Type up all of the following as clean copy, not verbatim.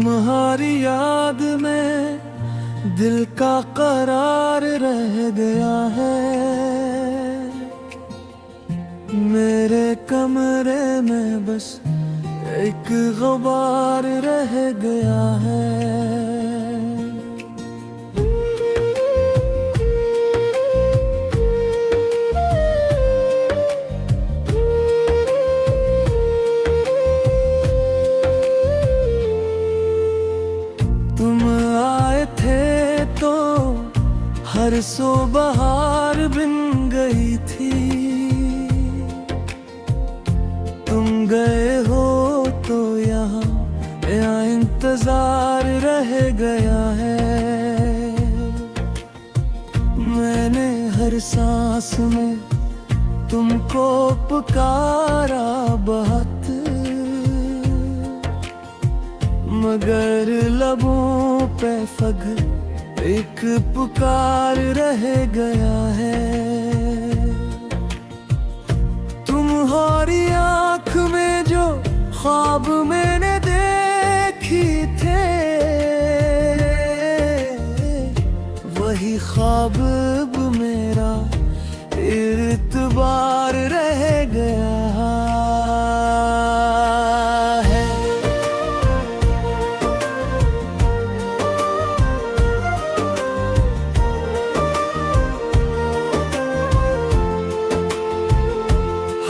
तुम्हारी याद में दिल का करार रह गया है। मेरे कमरे में बस एक गुबार रह गया है। तुम आए थे तो हर सो बहार बिन गई थी। तुम गए हो तो यहाँ इंतजार रह गया है। मैंने हर सांस में तुमको पुकारा बहुत, मगर लबों पे फग एक पुकार रह गया है। तुम्हारी आँख में जो ख्वाब मैंने देखी थे, वही ख्वाब अब मेरा इर्तिबार रह गया है।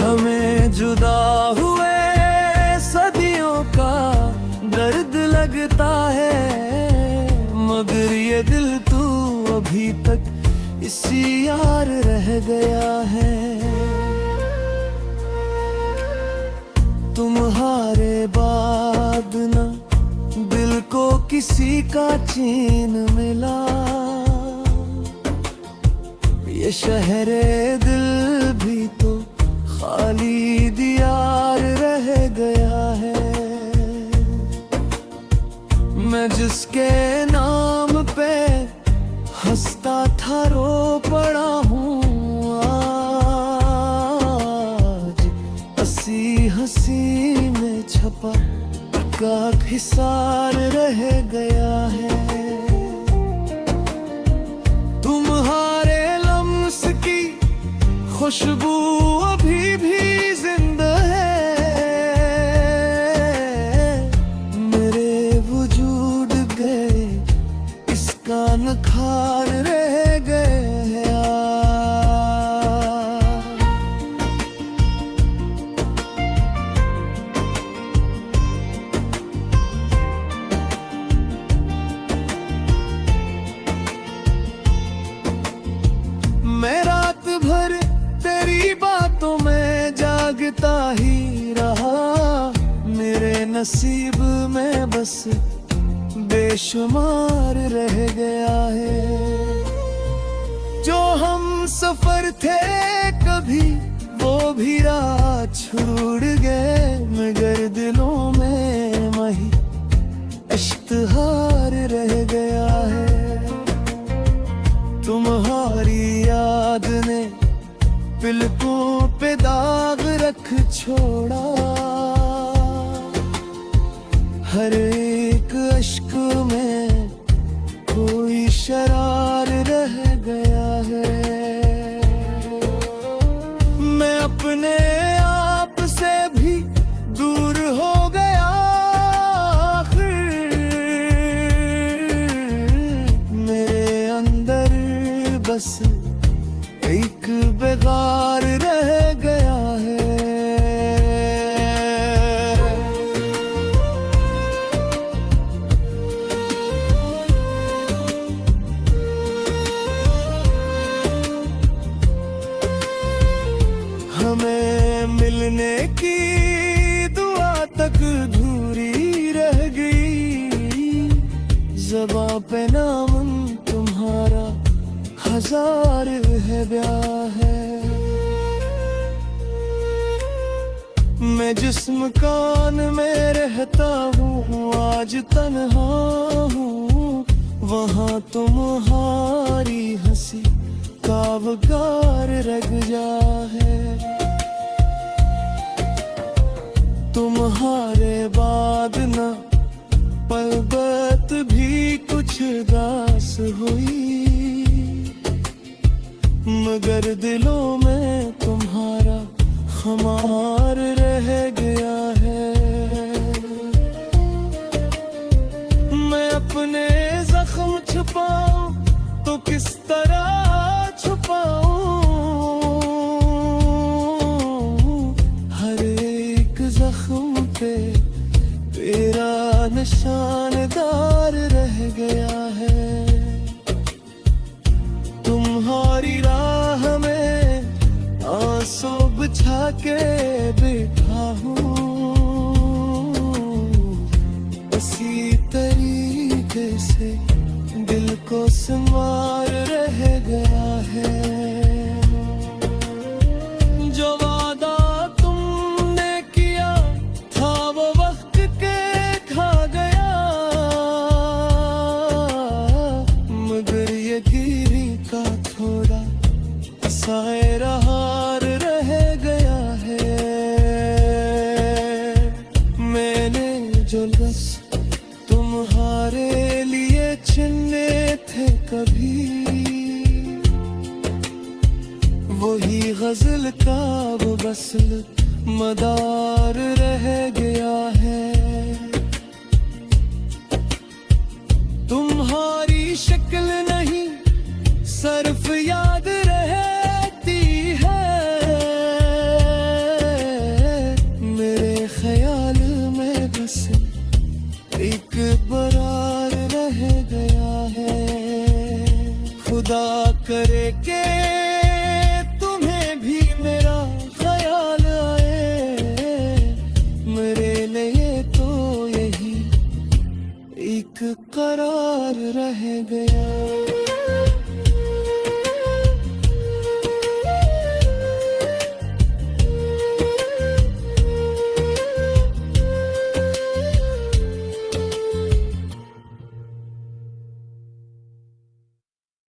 हमें जुदा हुए सदियों का दर्द लगता है, मगर ये दिल तू अभी तक इसी यार रह गया है। तुम्हारे बाद ना दिल को किसी का चैन मिला। ये शहरे दिल भी तो खाली दीवार रह गया है। मैं जिसके नाम पे हंसता था रो पड़ा हूँ, आज हंसी हंसी में छपा का हिसार रह गया है। तुम्हारे लम्स की खुशबू अभी भी जिंदा है। मेरे वजूद गए इसका नखार रह गया। मैं रात भर तेरी बातों में जागता ही रहा। मेरे नसीब में बस बेशुमार रह गया है। जो हम सफर थे कभी वो भी राह छूट गए, मगर दिलों में वही इश्तिहार रह गया है। तुम्हारी याद ने पलकों पे दाग रख छोड़ा। हर एक अश्क में कोई शरार रह गया है। मैं अपने आप से भी दूर हो गया। आखिर मेरे अंदर बस एक बेगार रह गया है। हमें मिलने की दुआ तक अधूरी रह गई। ज़बां पे नाम तुम्हारा हजार है ब्याह है। मैं जिस मकान में रहता हूँ आज तन्हा हूँ, वहाँ तुम्हारी हंसी का वकार रग जा है। तुम्हारे बाद न पल दास हुई, मगर दिलों में तुम्हारा खुमार रह गया है। मैं अपने जख्म छुपाऊं तो किस तरह छुपाऊं, हर एक जख्म पे तेरा निशानदार रह गया है। तुम्हारी राह में आंसू बिछा के बैठा हूँ, उसी तरीके से दिल को संवार रह गया है। जो वादा तुमने किया था वो वक्त के खा गया, मगर ये गिरी का थोड़ा सायरा हार रह गया है। मैंने जो बस तुम्हारे लिए चुने थे कभी, वही गजल का वो बसल मदार रह गया है। तुम्हारी शक्ल नहीं सिर्फ याद रहती है, मेरे ख्याल में बस एक बरार रह गया है। खुदा करे के